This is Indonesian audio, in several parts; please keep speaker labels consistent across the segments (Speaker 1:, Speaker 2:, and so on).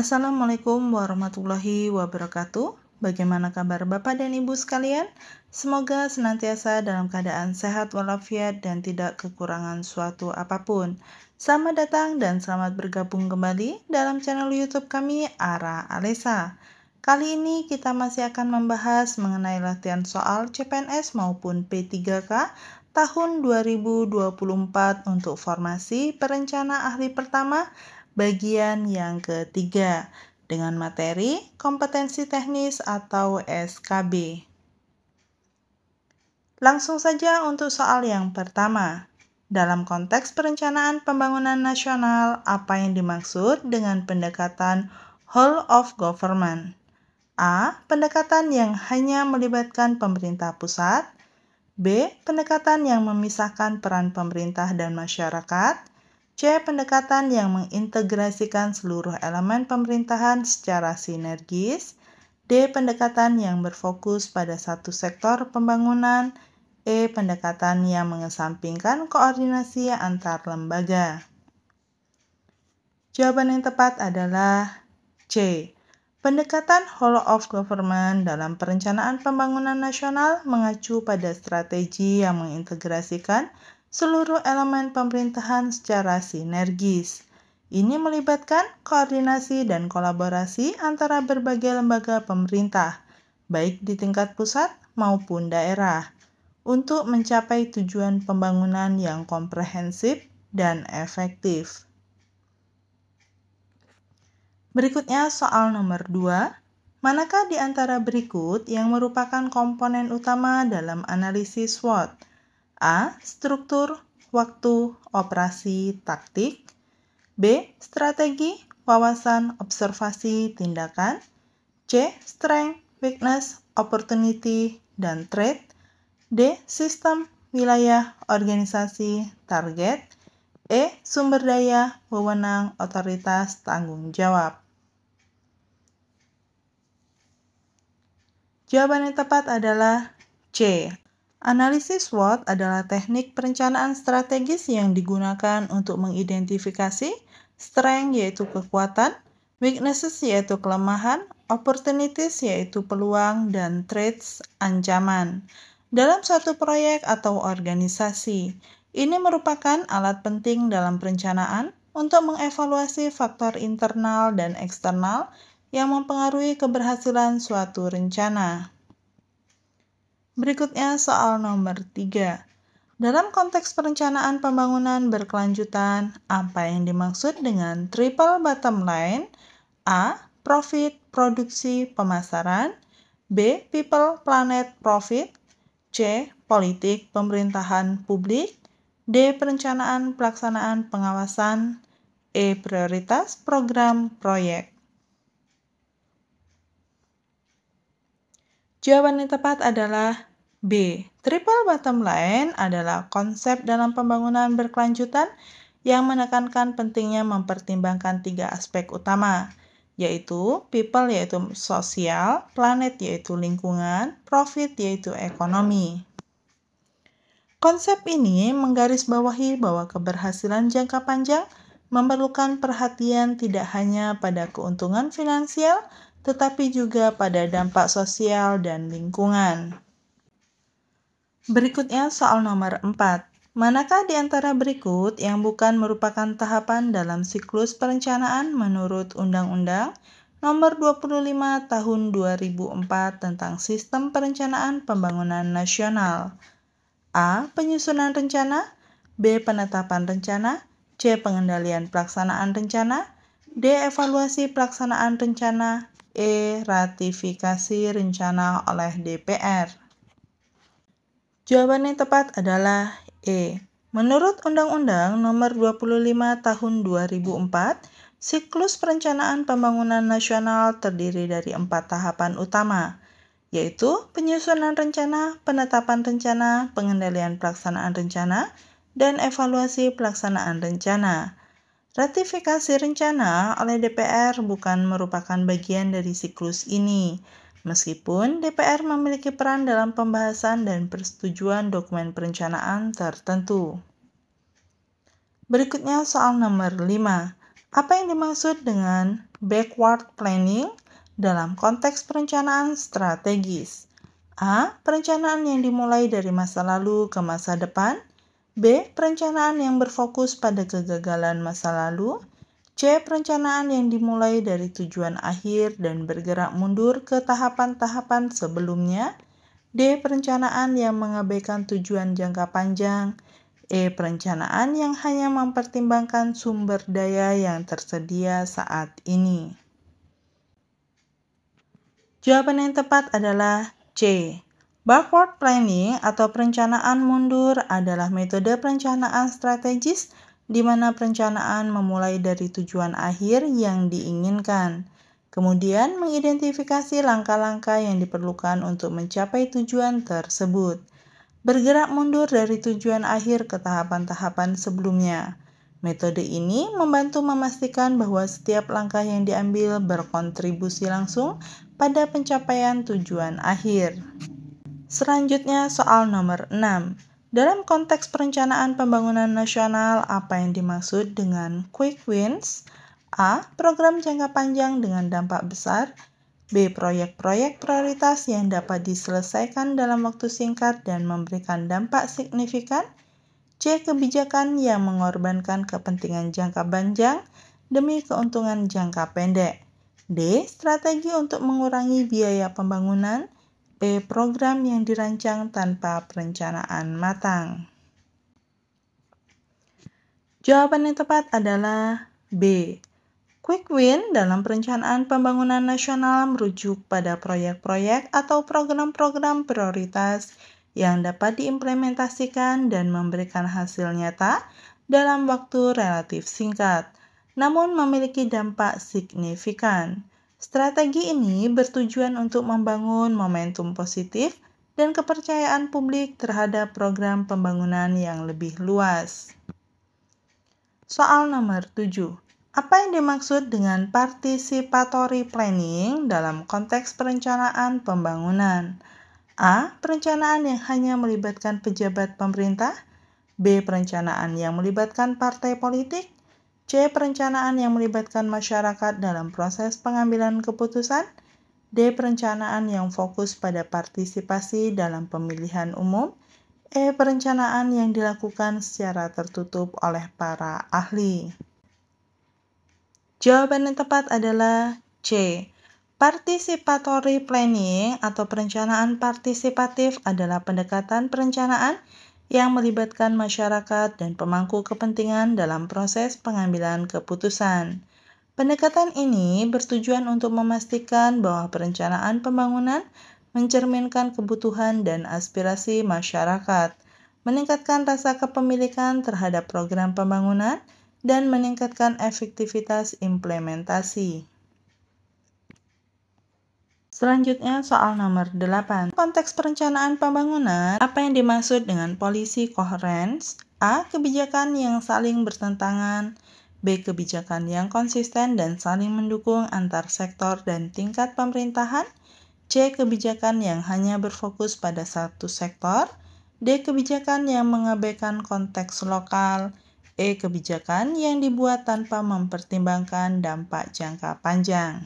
Speaker 1: Assalamualaikum warahmatullahi wabarakatuh. Bagaimana kabar Bapak dan Ibu sekalian? Semoga senantiasa dalam keadaan sehat walafiat dan tidak kekurangan suatu apapun. Selamat datang dan selamat bergabung kembali dalam channel YouTube kami, Ara Alesa. Kali ini kita masih akan membahas mengenai latihan soal CPNS maupun P3K tahun 2024 untuk formasi perencana ahli pertama bagian yang ketiga dengan materi kompetensi teknis atau SKB. Langsung saja untuk soal yang pertama. Dalam konteks perencanaan pembangunan nasional, apa yang dimaksud dengan pendekatan whole of government? A. Pendekatan yang hanya melibatkan pemerintah pusat. B. Pendekatan yang memisahkan peran pemerintah dan masyarakat. C. Pendekatan yang mengintegrasikan seluruh elemen pemerintahan secara sinergis. D. Pendekatan yang berfokus pada satu sektor pembangunan. E. Pendekatan yang mengesampingkan koordinasi antar lembaga. Jawaban yang tepat adalah C. Pendekatan whole of government dalam perencanaan pembangunan nasional mengacu pada strategi yang mengintegrasikan seluruh elemen pemerintahan secara sinergis. Ini melibatkan koordinasi dan kolaborasi antara berbagai lembaga pemerintah, baik di tingkat pusat maupun daerah, untuk mencapai tujuan pembangunan yang komprehensif dan efektif. Berikutnya soal nomor 2. Manakah di antara berikut yang merupakan komponen utama dalam analisis SWOT? A. Struktur, waktu, operasi, taktik. B. Strategi, wawasan, observasi, tindakan. C. Strength, weakness, opportunity, dan threat. D. Sistem, wilayah, organisasi, target. E. Sumber daya, wewenang, otoritas, tanggung jawab. Jawaban yang tepat adalah C. Analisis SWOT adalah teknik perencanaan strategis yang digunakan untuk mengidentifikasi strength yaitu kekuatan, weaknesses yaitu kelemahan, opportunities yaitu peluang, dan threats ancaman dalam suatu proyek atau organisasi. Ini merupakan alat penting dalam perencanaan untuk mengevaluasi faktor internal dan eksternal yang mempengaruhi keberhasilan suatu rencana. Berikutnya soal nomor 3. Dalam konteks perencanaan pembangunan berkelanjutan, apa yang dimaksud dengan triple bottom line? A. Profit, produksi, pemasaran. B. People, planet, profit. C. Politik, pemerintahan, publik. D. Perencanaan, pelaksanaan, pengawasan. E. Prioritas, program, proyek. Jawaban yang tepat adalah B. Triple bottom line adalah konsep dalam pembangunan berkelanjutan yang menekankan pentingnya mempertimbangkan 3 aspek utama, yaitu people yaitu sosial, planet yaitu lingkungan, profit yaitu ekonomi. Konsep ini menggarisbawahi bahwa keberhasilan jangka panjang memerlukan perhatian tidak hanya pada keuntungan finansial, tetapi juga pada dampak sosial dan lingkungan. Berikutnya soal nomor 4. Manakah di antara berikut yang bukan merupakan tahapan dalam siklus perencanaan menurut Undang-Undang Nomor 25 Tahun 2004 tentang Sistem Perencanaan Pembangunan Nasional? A. Penyusunan rencana. B. Penetapan rencana. C. Pengendalian pelaksanaan rencana. D. Evaluasi pelaksanaan rencana. E. Ratifikasi rencana oleh DPR. Jawaban yang tepat adalah E. Menurut Undang-Undang Nomor 25 Tahun 2004, siklus perencanaan pembangunan nasional terdiri dari 4 tahapan utama, yaitu penyusunan rencana, penetapan rencana, pengendalian pelaksanaan rencana, dan evaluasi pelaksanaan rencana. Ratifikasi rencana oleh DPR bukan merupakan bagian dari siklus ini, meskipun DPR memiliki peran dalam pembahasan dan persetujuan dokumen perencanaan tertentu. Berikutnya soal nomor 5. Apa yang dimaksud dengan backward planning dalam konteks perencanaan strategis? A. Perencanaan yang dimulai dari masa lalu ke masa depan. B. Perencanaan yang berfokus pada kegagalan masa lalu. C. Perencanaan yang dimulai dari tujuan akhir dan bergerak mundur ke tahapan-tahapan sebelumnya. D. Perencanaan yang mengabaikan tujuan jangka panjang. E. Perencanaan yang hanya mempertimbangkan sumber daya yang tersedia saat ini. Jawaban yang tepat adalah C. Backward planning atau perencanaan mundur adalah metode perencanaan strategis di mana perencanaan memulai dari tujuan akhir yang diinginkan, kemudian mengidentifikasi langkah-langkah yang diperlukan untuk mencapai tujuan tersebut. Bergerak mundur dari tujuan akhir ke tahapan-tahapan sebelumnya. Metode ini membantu memastikan bahwa setiap langkah yang diambil berkontribusi langsung pada pencapaian tujuan akhir. Selanjutnya soal nomor 6. Dalam konteks perencanaan pembangunan nasional, apa yang dimaksud dengan quick wins? A. Program jangka panjang dengan dampak besar. B. Proyek-proyek prioritas yang dapat diselesaikan dalam waktu singkat dan memberikan dampak signifikan. C. Kebijakan yang mengorbankan kepentingan jangka panjang demi keuntungan jangka pendek. D. Strategi untuk mengurangi biaya pembangunan. E. Program yang dirancang tanpa perencanaan matang. Jawaban yang tepat adalah B. Quick win dalam perencanaan pembangunan nasional merujuk pada proyek-proyek atau program-program prioritas yang dapat diimplementasikan dan memberikan hasil nyata dalam waktu relatif singkat, namun memiliki dampak signifikan. Strategi ini bertujuan untuk membangun momentum positif dan kepercayaan publik terhadap program pembangunan yang lebih luas. Soal nomor 7. Apa yang dimaksud dengan participatory planning dalam konteks perencanaan pembangunan? A. Perencanaan yang hanya melibatkan pejabat pemerintah. B. Perencanaan yang melibatkan partai politik. C. Perencanaan yang melibatkan masyarakat dalam proses pengambilan keputusan. D. Perencanaan yang fokus pada partisipasi dalam pemilihan umum. E. Perencanaan yang dilakukan secara tertutup oleh para ahli. Jawaban yang tepat adalah C. Participatory planning atau perencanaan partisipatif adalah pendekatan perencanaan yang melibatkan masyarakat dan pemangku kepentingan dalam proses pengambilan keputusan. Pendekatan ini bertujuan untuk memastikan bahwa perencanaan pembangunan mencerminkan kebutuhan dan aspirasi masyarakat, meningkatkan rasa kepemilikan terhadap program pembangunan, dan meningkatkan efektivitas implementasi. Selanjutnya soal nomor 8. Konteks perencanaan pembangunan, apa yang dimaksud dengan policy coherence? A. Kebijakan yang saling bertentangan. B. Kebijakan yang konsisten dan saling mendukung antar sektor dan tingkat pemerintahan. C. Kebijakan yang hanya berfokus pada satu sektor. D. Kebijakan yang mengabaikan konteks lokal. E. Kebijakan yang dibuat tanpa mempertimbangkan dampak jangka panjang.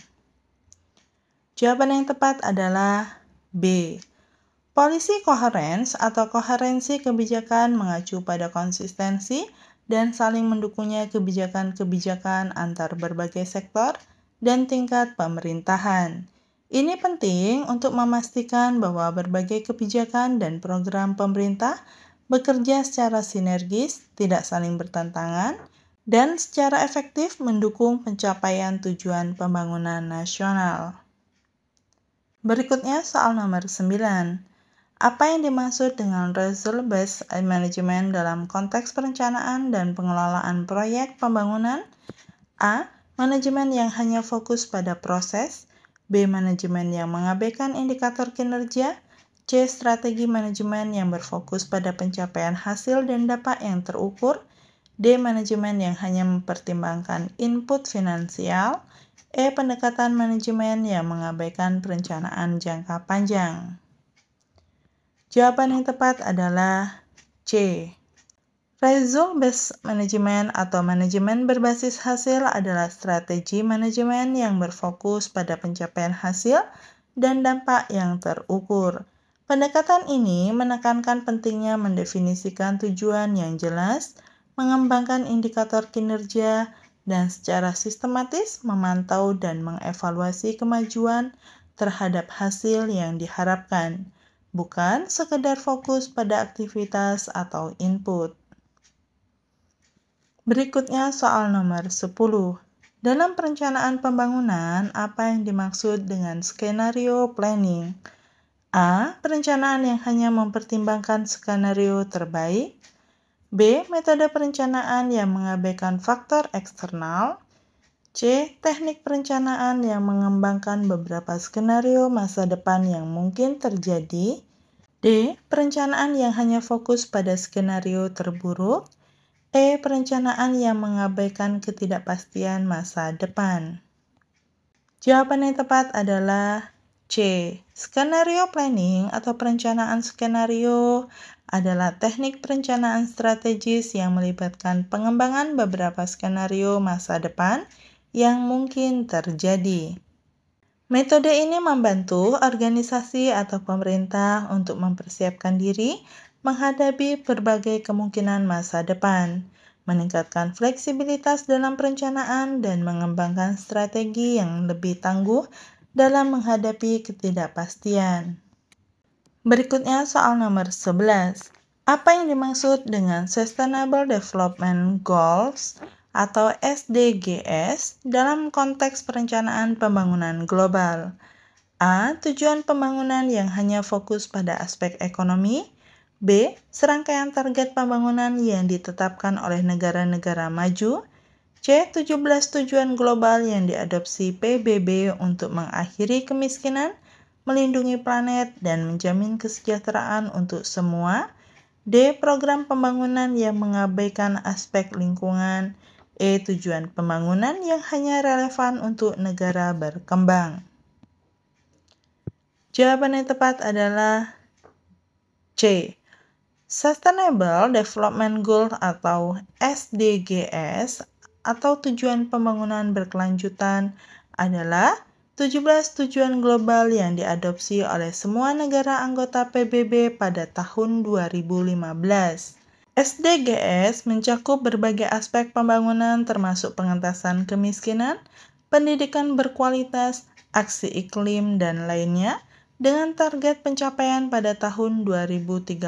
Speaker 1: Jawaban yang tepat adalah B. Policy coherence atau koherensi kebijakan mengacu pada konsistensi dan saling mendukungnya kebijakan-kebijakan antar berbagai sektor dan tingkat pemerintahan. Ini penting untuk memastikan bahwa berbagai kebijakan dan program pemerintah bekerja secara sinergis, tidak saling bertentangan, dan secara efektif mendukung pencapaian tujuan pembangunan nasional. Berikutnya soal nomor 9. Apa yang dimaksud dengan result-based management dalam konteks perencanaan dan pengelolaan proyek pembangunan? A. Manajemen yang hanya fokus pada proses. B. Manajemen yang mengabaikan indikator kinerja. C. Strategi manajemen yang berfokus pada pencapaian hasil dan dampak yang terukur. D. Manajemen yang hanya mempertimbangkan input finansial. E. Pendekatan manajemen yang mengabaikan perencanaan jangka panjang. Jawaban yang tepat adalah C. Result-based management atau manajemen berbasis hasil adalah strategi manajemen yang berfokus pada pencapaian hasil dan dampak yang terukur. Pendekatan ini menekankan pentingnya mendefinisikan tujuan yang jelas, mengembangkan indikator kinerja, dan secara sistematis memantau dan mengevaluasi kemajuan terhadap hasil yang diharapkan, bukan sekedar fokus pada aktivitas atau input. Berikutnya soal nomor 10. Dalam perencanaan pembangunan, apa yang dimaksud dengan skenario planning? A. Perencanaan yang hanya mempertimbangkan skenario terbaik. B. Metode perencanaan yang mengabaikan faktor eksternal. C. Teknik perencanaan yang mengembangkan beberapa skenario masa depan yang mungkin terjadi. D. Perencanaan yang hanya fokus pada skenario terburuk. E. Perencanaan yang mengabaikan ketidakpastian masa depan. Jawaban yang tepat adalah C. Skenario planning atau perencanaan skenario adalah teknik perencanaan strategis yang melibatkan pengembangan beberapa skenario masa depan yang mungkin terjadi. Metode ini membantu organisasi atau pemerintah untuk mempersiapkan diri menghadapi berbagai kemungkinan masa depan, meningkatkan fleksibilitas dalam perencanaan, dan mengembangkan strategi yang lebih tangguh dalam menghadapi ketidakpastian. Berikutnya soal nomor 11. Apa yang dimaksud dengan Sustainable Development Goals atau SDGs dalam konteks perencanaan pembangunan global? A. Tujuan pembangunan yang hanya fokus pada aspek ekonomi. B. Serangkaian target pembangunan yang ditetapkan oleh negara-negara maju. C. 17 tujuan global yang diadopsi PBB untuk mengakhiri kemiskinan, melindungi planet, dan menjamin kesejahteraan untuk semua. D. Program pembangunan yang mengabaikan aspek lingkungan. E. Tujuan pembangunan yang hanya relevan untuk negara berkembang. Jawaban yang tepat adalah C. Sustainable Development Goals atau SDGs atau tujuan pembangunan berkelanjutan adalah 17 tujuan global yang diadopsi oleh semua negara anggota PBB pada tahun 2015. SDGs mencakup berbagai aspek pembangunan termasuk pengentasan kemiskinan, pendidikan berkualitas, aksi iklim, dan lainnya, dengan target pencapaian pada tahun 2030.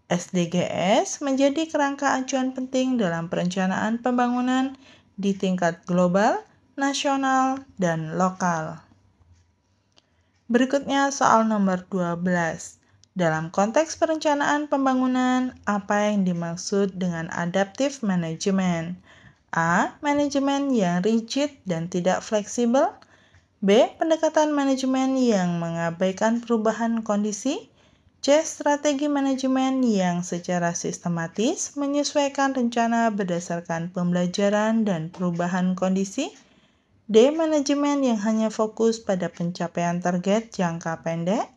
Speaker 1: SDGs menjadi kerangka acuan penting dalam perencanaan pembangunan di tingkat global, nasional, dan lokal. Berikutnya soal nomor 12. Dalam konteks perencanaan pembangunan, apa yang dimaksud dengan adaptive management? A. Manajemen yang rigid dan tidak fleksibel. B. Pendekatan manajemen yang mengabaikan perubahan kondisi. C. Strategi manajemen yang secara sistematis menyesuaikan rencana berdasarkan pembelajaran dan perubahan kondisi. D. Manajemen yang hanya fokus pada pencapaian target jangka pendek.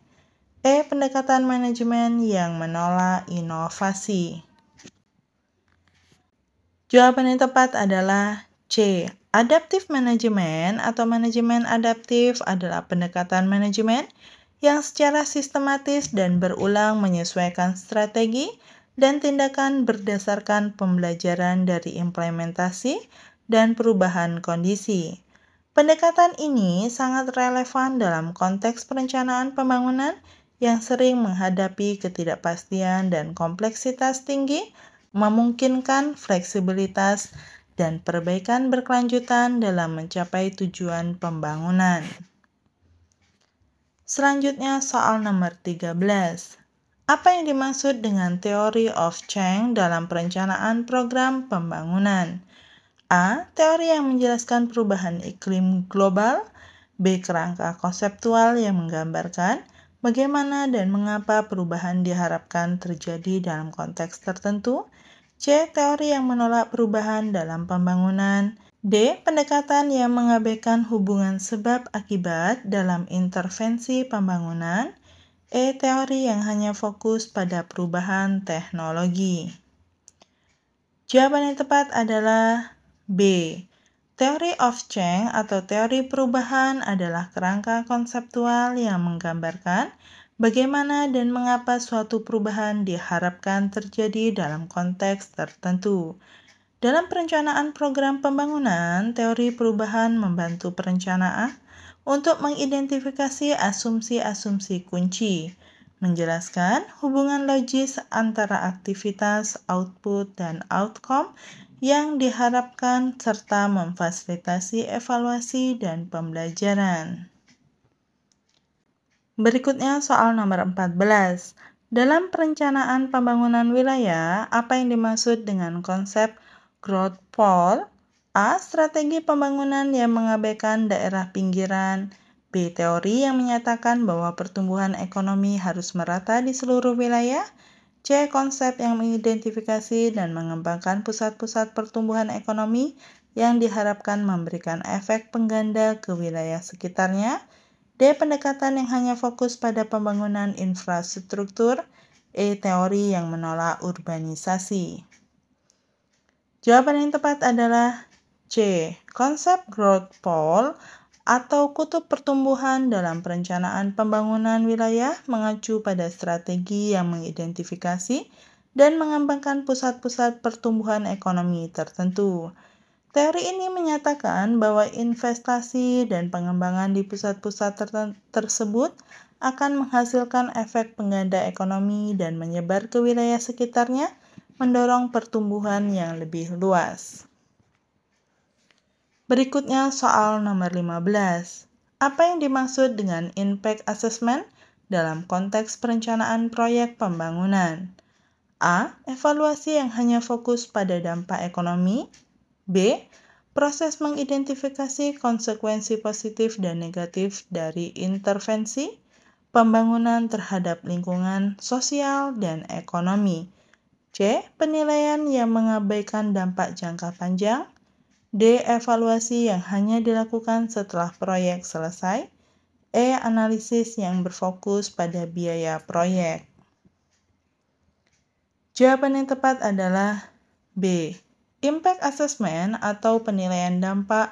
Speaker 1: E. Pendekatan manajemen yang menolak inovasi. Jawaban yang tepat adalah C. Adaptive management atau manajemen adaptif adalah pendekatan manajemen yang secara sistematis dan berulang menyesuaikan strategi dan tindakan berdasarkan pembelajaran dari implementasi dan perubahan kondisi. Pendekatan ini sangat relevan dalam konteks perencanaan pembangunan yang sering menghadapi ketidakpastian dan kompleksitas tinggi, memungkinkan fleksibilitas dan perbaikan berkelanjutan dalam mencapai tujuan pembangunan. Selanjutnya soal nomor 13. Apa yang dimaksud dengan Theory of Change dalam perencanaan program pembangunan? A. Teori yang menjelaskan perubahan iklim global. B. Kerangka konseptual yang menggambarkan bagaimana dan mengapa perubahan diharapkan terjadi dalam konteks tertentu. C. Teori yang menolak perubahan dalam pembangunan. D. Pendekatan yang mengabaikan hubungan sebab akibat dalam intervensi pembangunan. E. Teori yang hanya fokus pada perubahan teknologi. Jawaban yang tepat adalah B. Theory of change atau teori perubahan adalah kerangka konseptual yang menggambarkan bagaimana dan mengapa suatu perubahan diharapkan terjadi dalam konteks tertentu. Dalam perencanaan program pembangunan, teori perubahan membantu perencanaan untuk mengidentifikasi asumsi-asumsi kunci, menjelaskan hubungan logis antara aktivitas, output, dan outcome yang diharapkan serta memfasilitasi evaluasi dan pembelajaran. Berikutnya soal nomor 14. Dalam perencanaan pembangunan wilayah, apa yang dimaksud dengan konsep growth pole? A. Strategi pembangunan yang mengabaikan daerah pinggiran. B. Teori yang menyatakan bahwa pertumbuhan ekonomi harus merata di seluruh wilayah. C. Konsep yang mengidentifikasi dan mengembangkan pusat-pusat pertumbuhan ekonomi yang diharapkan memberikan efek pengganda ke wilayah sekitarnya. D. Pendekatan yang hanya fokus pada pembangunan infrastruktur. E. Teori yang menolak urbanisasi. Jawaban yang tepat adalah C. Konsep growth pole atau kutub pertumbuhan dalam perencanaan pembangunan wilayah mengacu pada strategi yang mengidentifikasi dan mengembangkan pusat-pusat pertumbuhan ekonomi tertentu. Teori ini menyatakan bahwa investasi dan pengembangan di pusat-pusat tersebut akan menghasilkan efek pengganda ekonomi dan menyebar ke wilayah sekitarnya, mendorong pertumbuhan yang lebih luas. Berikutnya soal nomor 15. Apa yang dimaksud dengan impact assessment dalam konteks perencanaan proyek pembangunan? A. Evaluasi yang hanya fokus pada dampak ekonomi. B. Proses mengidentifikasi konsekuensi positif dan negatif dari intervensi pembangunan terhadap lingkungan, sosial, dan ekonomi. C. Penilaian yang mengabaikan dampak jangka panjang. D. Evaluasi yang hanya dilakukan setelah proyek selesai. E. Analisis yang berfokus pada biaya proyek. Jawaban yang tepat adalah B. Impact assessment atau penilaian dampak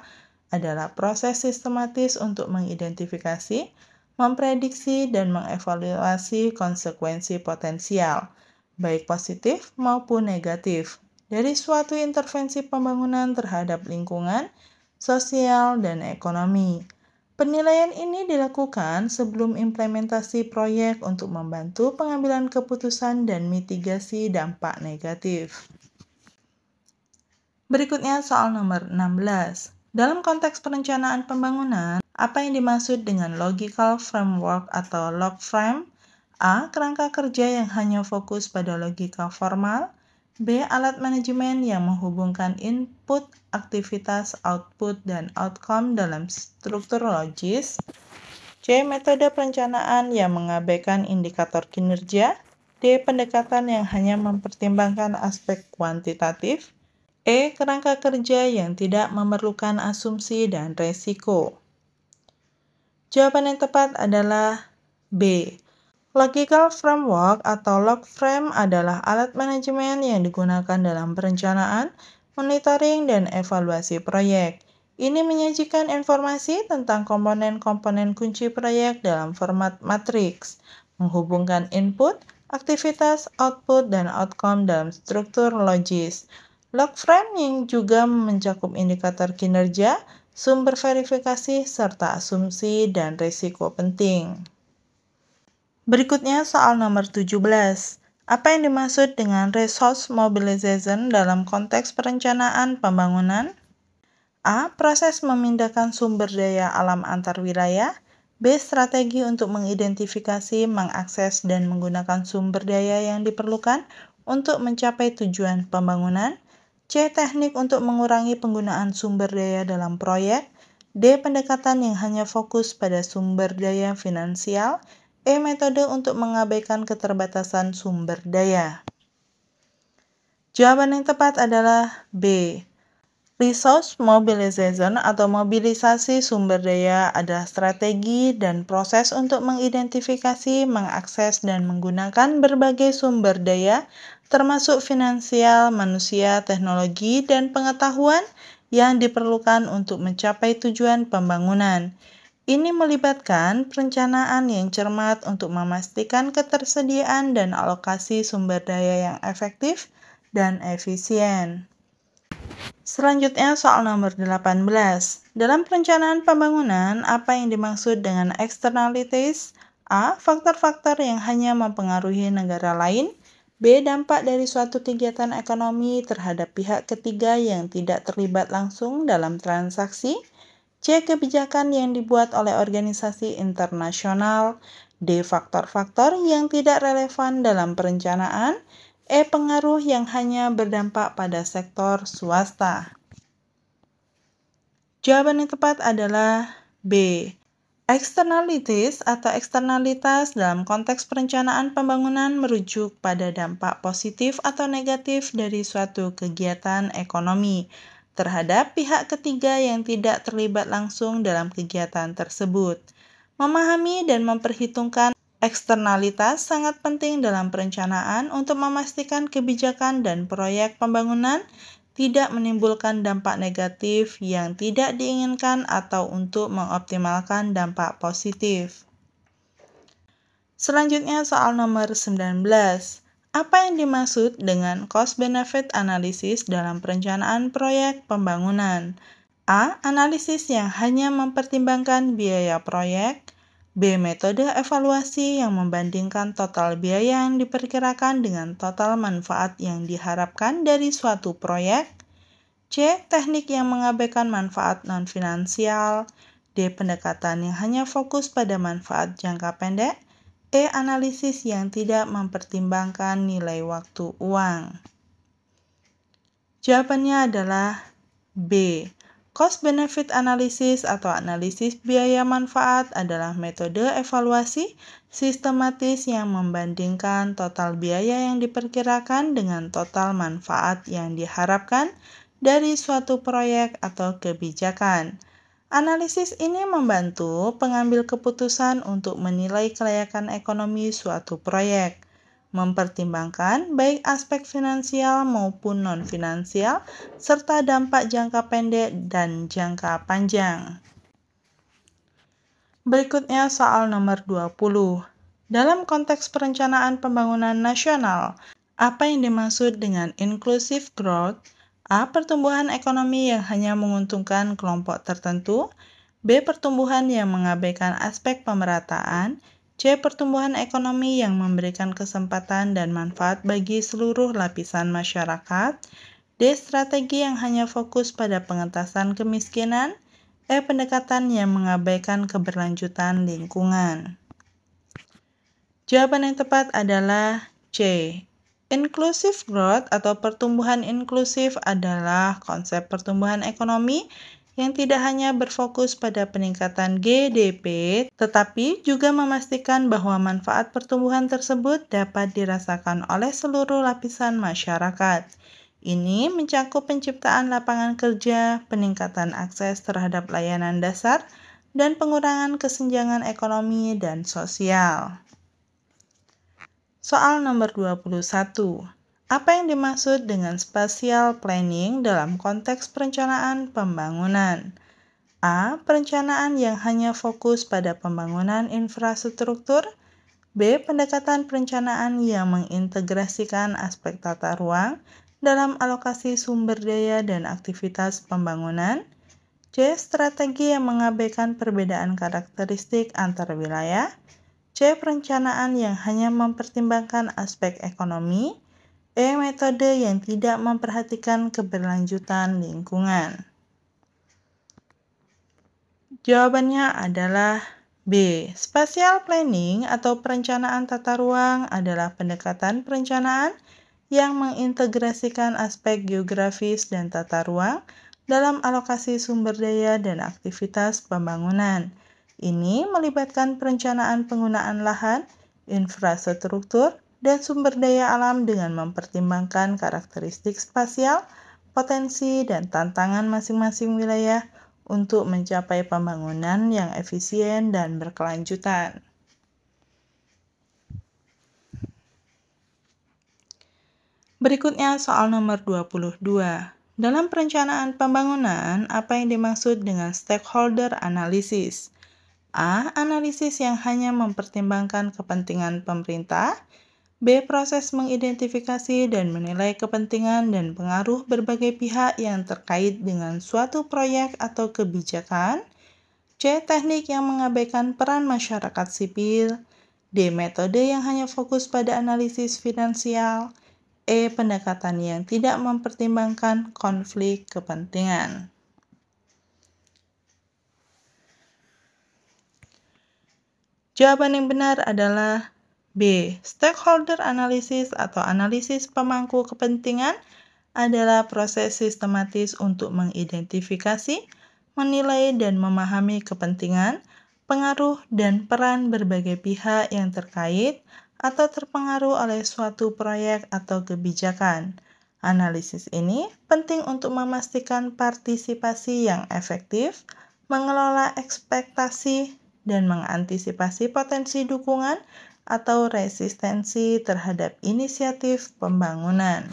Speaker 1: adalah proses sistematis untuk mengidentifikasi, memprediksi, dan mengevaluasi konsekuensi potensial, baik positif maupun negatif, dari suatu intervensi pembangunan terhadap lingkungan, sosial, dan ekonomi. Penilaian ini dilakukan sebelum implementasi proyek untuk membantu pengambilan keputusan dan mitigasi dampak negatif. Berikutnya soal nomor 16. Dalam konteks perencanaan pembangunan, apa yang dimaksud dengan logical framework atau logframe? A. Kerangka kerja yang hanya fokus pada logika formal. B. Alat manajemen yang menghubungkan input, aktivitas, output, dan outcome dalam struktur logis. C. Metode perencanaan yang mengabaikan indikator kinerja. D. Pendekatan yang hanya mempertimbangkan aspek kuantitatif. E. Kerangka kerja yang tidak memerlukan asumsi dan resiko. Jawaban yang tepat adalah B. Logical framework atau logframe adalah alat manajemen yang digunakan dalam perencanaan, monitoring, dan evaluasi proyek. Ini menyajikan informasi tentang komponen-komponen kunci proyek dalam format matriks, menghubungkan input, aktivitas, output, dan outcome dalam struktur logis. Logframe yang juga mencakup indikator kinerja, sumber verifikasi, serta asumsi dan risiko penting. Berikutnya soal nomor 17. Apa yang dimaksud dengan resource mobilization dalam konteks perencanaan pembangunan? A. Proses memindahkan sumber daya alam antar wilayah. B. Strategi untuk mengidentifikasi, mengakses, dan menggunakan sumber daya yang diperlukan untuk mencapai tujuan pembangunan. C. Teknik untuk mengurangi penggunaan sumber daya dalam proyek. D. Pendekatan yang hanya fokus pada sumber daya finansial. E. Metode untuk mengabaikan keterbatasan sumber daya. Jawaban yang tepat adalah B. Resource mobilization atau mobilisasi sumber daya adalah strategi dan proses untuk mengidentifikasi, mengakses, dan menggunakan berbagai sumber daya termasuk finansial, manusia, teknologi, dan pengetahuan yang diperlukan untuk mencapai tujuan pembangunan. Ini melibatkan perencanaan yang cermat untuk memastikan ketersediaan dan alokasi sumber daya yang efektif dan efisien. Selanjutnya soal nomor 18. Dalam perencanaan pembangunan, apa yang dimaksud dengan externalities? A. Faktor-faktor yang hanya mempengaruhi negara lain. B. Dampak dari suatu kegiatan ekonomi terhadap pihak ketiga yang tidak terlibat langsung dalam transaksi. C. Kebijakan yang dibuat oleh organisasi internasional. D. Faktor-faktor yang tidak relevan dalam perencanaan. E. Pengaruh yang hanya berdampak pada sektor swasta. Jawaban yang tepat adalah B. Externalities atau eksternalitas dalam konteks perencanaan pembangunan merujuk pada dampak positif atau negatif dari suatu kegiatan ekonomi terhadap pihak ketiga yang tidak terlibat langsung dalam kegiatan tersebut. Memahami dan memperhitungkan eksternalitas sangat penting dalam perencanaan untuk memastikan kebijakan dan proyek pembangunan tidak menimbulkan dampak negatif yang tidak diinginkan atau untuk mengoptimalkan dampak positif. Selanjutnya soal nomor 19. Apa yang dimaksud dengan cost-benefit analysis dalam perencanaan proyek pembangunan? A. Analisis yang hanya mempertimbangkan biaya proyek. B. Metode evaluasi yang membandingkan total biaya yang diperkirakan dengan total manfaat yang diharapkan dari suatu proyek. C. Teknik yang mengabaikan manfaat non-finansial. D. Pendekatan yang hanya fokus pada manfaat jangka pendek. E. Analisis yang tidak mempertimbangkan nilai waktu uang. Jawabannya adalah B. Cost-benefit analysis atau analisis biaya manfaat adalah metode evaluasi sistematis yang membandingkan total biaya yang diperkirakan dengan total manfaat yang diharapkan dari suatu proyek atau kebijakan. Analisis ini membantu pengambil keputusan untuk menilai kelayakan ekonomi suatu proyek, mempertimbangkan baik aspek finansial maupun non-finansial, serta dampak jangka pendek dan jangka panjang. Berikutnya soal nomor 20. Dalam konteks perencanaan pembangunan nasional, apa yang dimaksud dengan inclusive growth? A. Pertumbuhan ekonomi yang hanya menguntungkan kelompok tertentu. B. Pertumbuhan yang mengabaikan aspek pemerataan. C. Pertumbuhan ekonomi yang memberikan kesempatan dan manfaat bagi seluruh lapisan masyarakat. D. Strategi yang hanya fokus pada pengentasan kemiskinan. E. Pendekatan yang mengabaikan keberlanjutan lingkungan. Jawaban yang tepat adalah C. Inclusive growth atau pertumbuhan inklusif adalah konsep pertumbuhan ekonomi yang tidak hanya berfokus pada peningkatan GDP, tetapi juga memastikan bahwa manfaat pertumbuhan tersebut dapat dirasakan oleh seluruh lapisan masyarakat. Ini mencakup penciptaan lapangan kerja, peningkatan akses terhadap layanan dasar, dan pengurangan kesenjangan ekonomi dan sosial. Soal nomor 21. Apa yang dimaksud dengan spatial planning dalam konteks perencanaan pembangunan? A. Perencanaan yang hanya fokus pada pembangunan infrastruktur. B. Pendekatan perencanaan yang mengintegrasikan aspek tata ruang dalam alokasi sumber daya dan aktivitas pembangunan. C. Strategi yang mengabaikan perbedaan karakteristik antar wilayah. C. Perencanaan yang hanya mempertimbangkan aspek ekonomi. E. Metode yang tidak memperhatikan keberlanjutan lingkungan. Jawabannya adalah B. Spatial planning atau perencanaan tata ruang adalah pendekatan perencanaan yang mengintegrasikan aspek geografis dan tata ruang dalam alokasi sumber daya dan aktivitas pembangunan. Ini melibatkan perencanaan penggunaan lahan, infrastruktur, dan sumber daya alam dengan mempertimbangkan karakteristik spasial, potensi, dan tantangan masing-masing wilayah untuk mencapai pembangunan yang efisien dan berkelanjutan. Berikutnya soal nomor 22. Dalam perencanaan pembangunan, apa yang dimaksud dengan stakeholder analysis? A. Analisis yang hanya mempertimbangkan kepentingan pemerintah. B. Proses mengidentifikasi dan menilai kepentingan dan pengaruh berbagai pihak yang terkait dengan suatu proyek atau kebijakan. C. Teknik yang mengabaikan peran masyarakat sipil. D. Metode yang hanya fokus pada analisis finansial. E. Pendekatan yang tidak mempertimbangkan konflik kepentingan. Jawaban yang benar adalah B. Stakeholder analysis atau analisis pemangku kepentingan adalah proses sistematis untuk mengidentifikasi, menilai, dan memahami kepentingan, pengaruh, dan peran berbagai pihak yang terkait atau terpengaruh oleh suatu proyek atau kebijakan. Analisis ini penting untuk memastikan partisipasi yang efektif, mengelola ekspektasi, dan mengantisipasi potensi dukungan atau resistensi terhadap inisiatif pembangunan.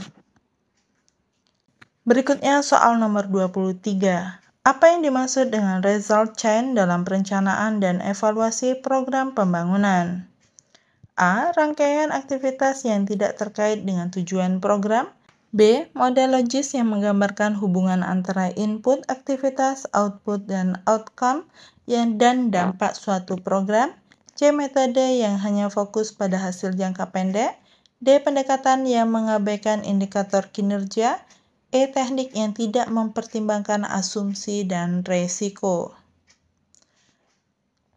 Speaker 1: Berikutnya soal nomor 23. Apa yang dimaksud dengan result chain dalam perencanaan dan evaluasi program pembangunan? A. Rangkaian aktivitas yang tidak terkait dengan tujuan program. B. Model logis yang menggambarkan hubungan antara input aktivitas, output, dan outcome dan dampak suatu program. C. Metode yang hanya fokus pada hasil jangka pendek. D. Pendekatan yang mengabaikan indikator kinerja. E. Teknik yang tidak mempertimbangkan asumsi dan resiko.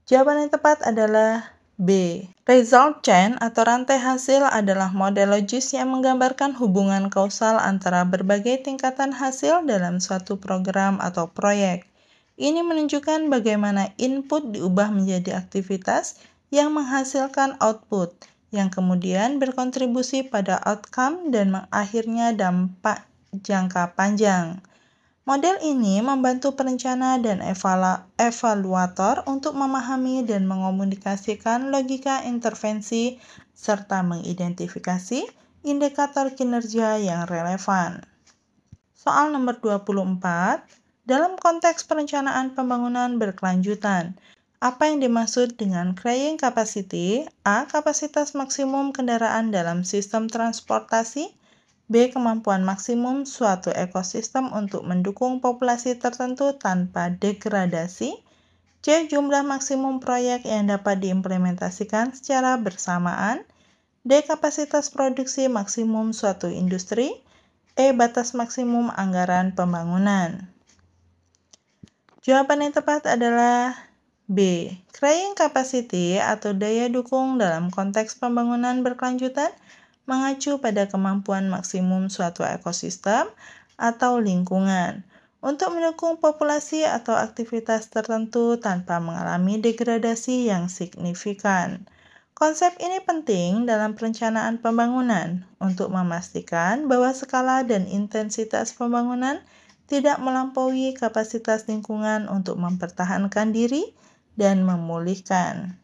Speaker 1: Jawaban yang tepat adalah B. Result chain atau rantai hasil adalah model logis yang menggambarkan hubungan kausal antara berbagai tingkatan hasil dalam suatu program atau proyek. Ini menunjukkan bagaimana input diubah menjadi aktivitas yang menghasilkan output, yang kemudian berkontribusi pada outcome dan akhirnya dampak jangka panjang. Model ini membantu perencana dan evaluator untuk memahami dan mengomunikasikan logika intervensi serta mengidentifikasi indikator kinerja yang relevan. Soal nomor 24. Dalam konteks perencanaan pembangunan berkelanjutan, apa yang dimaksud dengan carrying capacity? A. Kapasitas maksimum kendaraan dalam sistem transportasi. B. Kemampuan maksimum suatu ekosistem untuk mendukung populasi tertentu tanpa degradasi. C. Jumlah maksimum proyek yang dapat diimplementasikan secara bersamaan. D. Kapasitas produksi maksimum suatu industri. E. Batas maksimum anggaran pembangunan. Jawaban yang tepat adalah B. Carrying capacity atau daya dukung dalam konteks pembangunan berkelanjutan mengacu pada kemampuan maksimum suatu ekosistem atau lingkungan untuk mendukung populasi atau aktivitas tertentu tanpa mengalami degradasi yang signifikan. Konsep ini penting dalam perencanaan pembangunan untuk memastikan bahwa skala dan intensitas pembangunan tidak melampaui kapasitas lingkungan untuk mempertahankan diri dan memulihkan.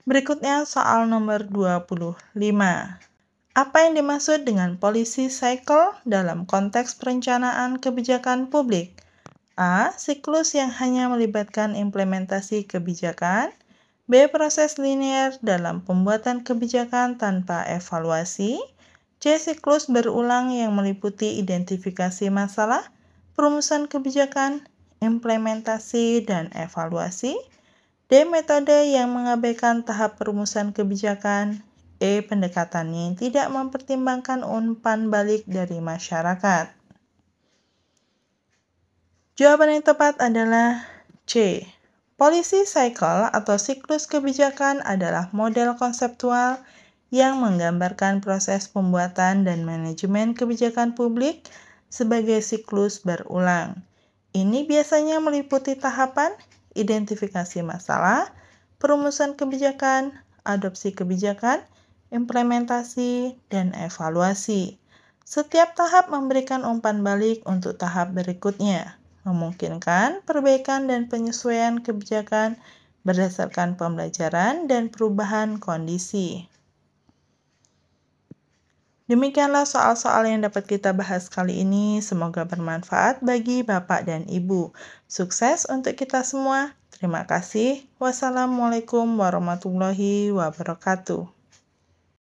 Speaker 1: Berikutnya soal nomor 25. Apa yang dimaksud dengan policy cycle dalam konteks perencanaan kebijakan publik? A. Siklus yang hanya melibatkan implementasi kebijakan. B. Proses linear dalam pembuatan kebijakan tanpa evaluasi. C. Siklus berulang yang meliputi identifikasi masalah, perumusan kebijakan, implementasi, dan evaluasi. D. Metode yang mengabaikan tahap perumusan kebijakan. E. Pendekatan yang tidak mempertimbangkan umpan balik dari masyarakat. Jawaban yang tepat adalah C. Policy cycle atau siklus kebijakan adalah model konseptual yang menggambarkan proses pembuatan dan manajemen kebijakan publik sebagai siklus berulang. Ini biasanya meliputi tahapan identifikasi masalah, perumusan kebijakan, adopsi kebijakan, implementasi, dan evaluasi. Setiap tahap memberikan umpan balik untuk tahap berikutnya, memungkinkan perbaikan dan penyesuaian kebijakan berdasarkan pembelajaran dan perubahan kondisi. Demikianlah soal-soal yang dapat kita bahas kali ini. Semoga bermanfaat bagi Bapak dan Ibu. Sukses untuk kita semua. Terima kasih. Wassalamualaikum warahmatullahi wabarakatuh.